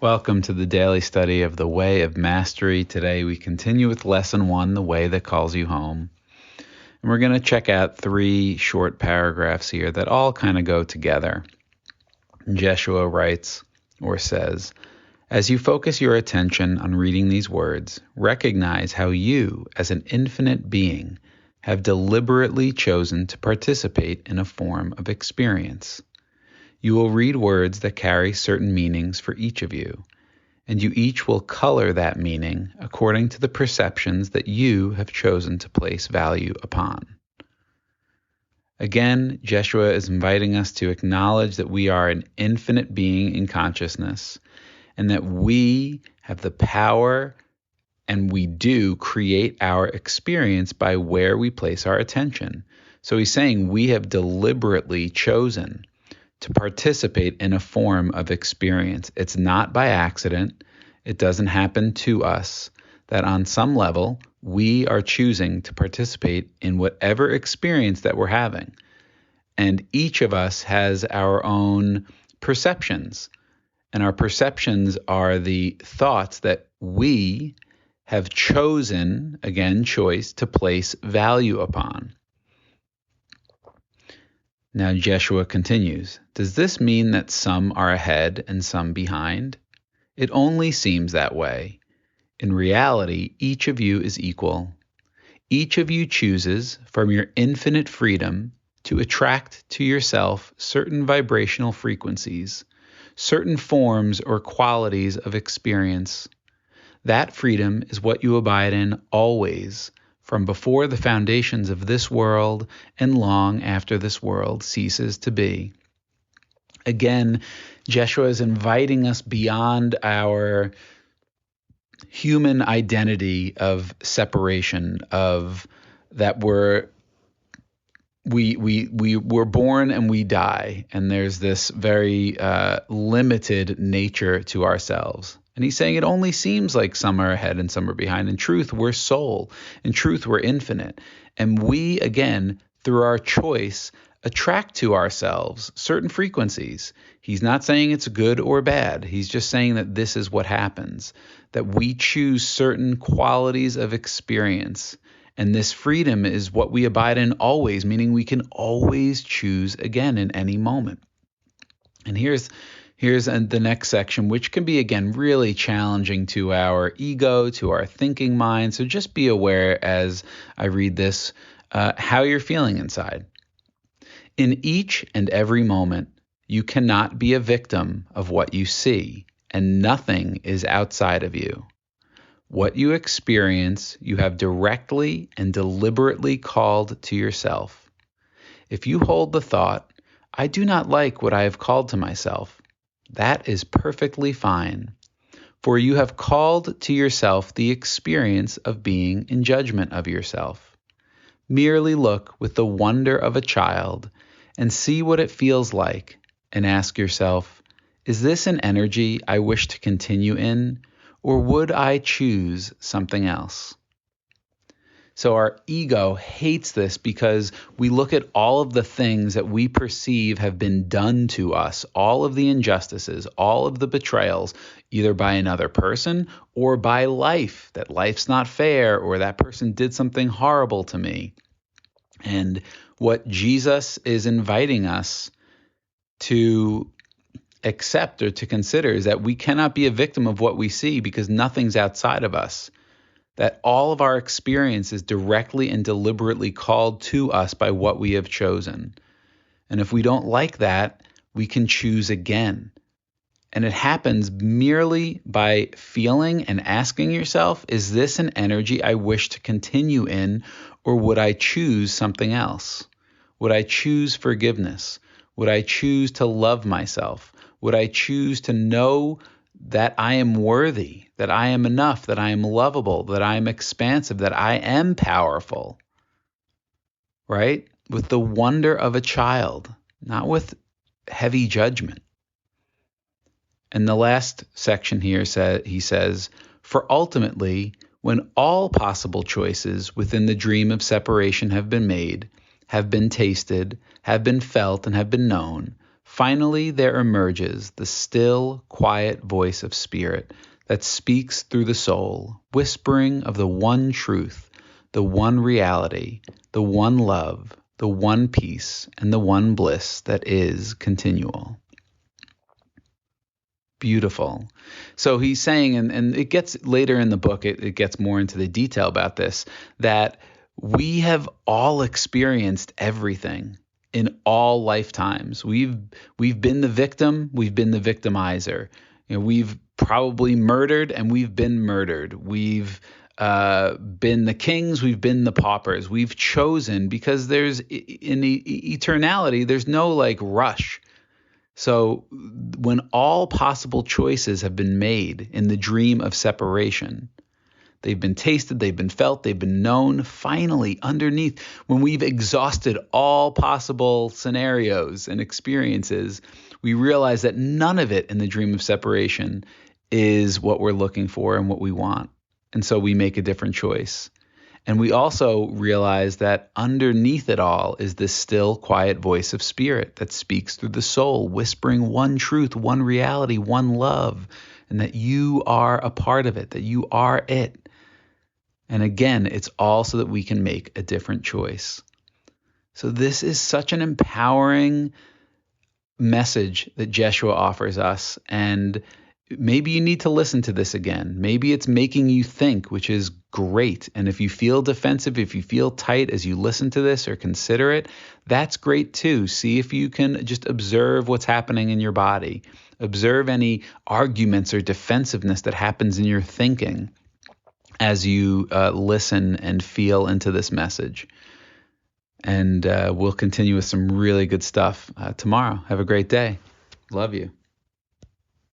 Welcome to the daily study of the Way of Mastery. Today we continue with Lesson 1, The Way That Calls You Home. And we're going to check out 3 short paragraphs here that all kind of go together. Jeshua writes or says, as you focus your attention on reading these words, recognize how you, as an infinite being, have deliberately chosen to participate in a form of experience. You will read words that carry certain meanings for each of you, and you each will color that meaning according to the perceptions that you have chosen to place value upon. Again, Jeshua is inviting us to acknowledge that we are an infinite being in consciousness, and that we have the power and we do create our experience by where we place our attention. So he's saying we have deliberately chosen to participate in a form of experience. It's not by accident. It doesn't happen to us. That on some level, we are choosing to participate in whatever experience that we're having. And each of us has our own perceptions. And our perceptions are the thoughts that we have chosen, again, choice, to place value upon. Now Jeshua continues, does this mean that some are ahead and some behind? It only seems that way. In reality, each of you is equal. Each of you chooses, from your infinite freedom, to attract to yourself certain vibrational frequencies, certain forms or qualities of experience. That freedom is what you abide in always, from before the foundations of this world and long after this world ceases to be. Again, Jeshua is inviting us beyond our human identity of separation, of that we're born and we die, and there's this very limited nature to ourselves. And he's saying it only seems like some are ahead and some are behind. In truth, we're soul. In truth, we're infinite. And we, again, through our choice, attract to ourselves certain frequencies. He's not saying it's good or bad. He's just saying that this is what happens, that we choose certain qualities of experience. And this freedom is what we abide in always, meaning we can always choose again in any moment. And here's the next section, which can be, again, really challenging to our ego, to our thinking mind. So just be aware as I read this, how you're feeling inside. In each and every moment, you cannot be a victim of what you see, and nothing is outside of you. What you experience, you have directly and deliberately called to yourself. If you hold the thought, I do not like what I have called to myself, that is perfectly fine, for you have called to yourself the experience of being in judgment of yourself. Merely look with the wonder of a child and see what it feels like, and ask yourself, is this an energy I wish to continue in, or would I choose something else? So our ego hates this because we look at all of the things that we perceive have been done to us, all of the injustices, all of the betrayals, either by another person or by life, that life's not fair or that person did something horrible to me. And what Jesus is inviting us to accept or to consider is that we cannot be a victim of what we see because nothing's outside of us. That all of our experience is directly and deliberately called to us by what we have chosen. And if we don't like that, we can choose again. And it happens merely by feeling and asking yourself, is this an energy I wish to continue in, or would I choose something else? Would I choose forgiveness? Would I choose to love myself? Would I choose to know that I am worthy, that I am enough, that I am lovable, that I am expansive, that I am powerful, right? With the wonder of a child, not with heavy judgment. And the last section here he says, for ultimately, when all possible choices within the dream of separation have been made, have been tasted, have been felt, and have been known, Finally, there emerges the still, quiet voice of spirit that speaks through the soul, whispering of the one truth, the one reality, the one love, the one peace, and the one bliss that is continual. Beautiful. So he's saying, and it gets later in the book, it gets more into the detail about this, that we have all experienced everything in all lifetimes. We've been the victim, we've been the victimizer. We've probably murdered and we've been murdered. We've been the kings, we've been the paupers. We've chosen, because there's in eternality, there's no like rush. So when all possible choices have been made in the dream of separation, they've been tasted, they've been felt, they've been known, finally, underneath, when we've exhausted all possible scenarios and experiences, we realize that none of it in the dream of separation is what we're looking for and what we want. And so we make a different choice. And we also realize that underneath it all is this still, quiet voice of spirit that speaks through the soul, whispering one truth, one reality, one love, and that you are a part of it, that you are it. And again, it's all so that we can make a different choice. So this is such an empowering message that Jeshua offers us. And maybe you need to listen to this again. Maybe it's making you think, which is great. And if you feel defensive, if you feel tight as you listen to this or consider it, that's great too. See if you can just observe what's happening in your body. Observe any arguments or defensiveness that happens in your thinking as you listen and feel into this message. And we'll continue with some really good stuff tomorrow. Have a great day. Love you.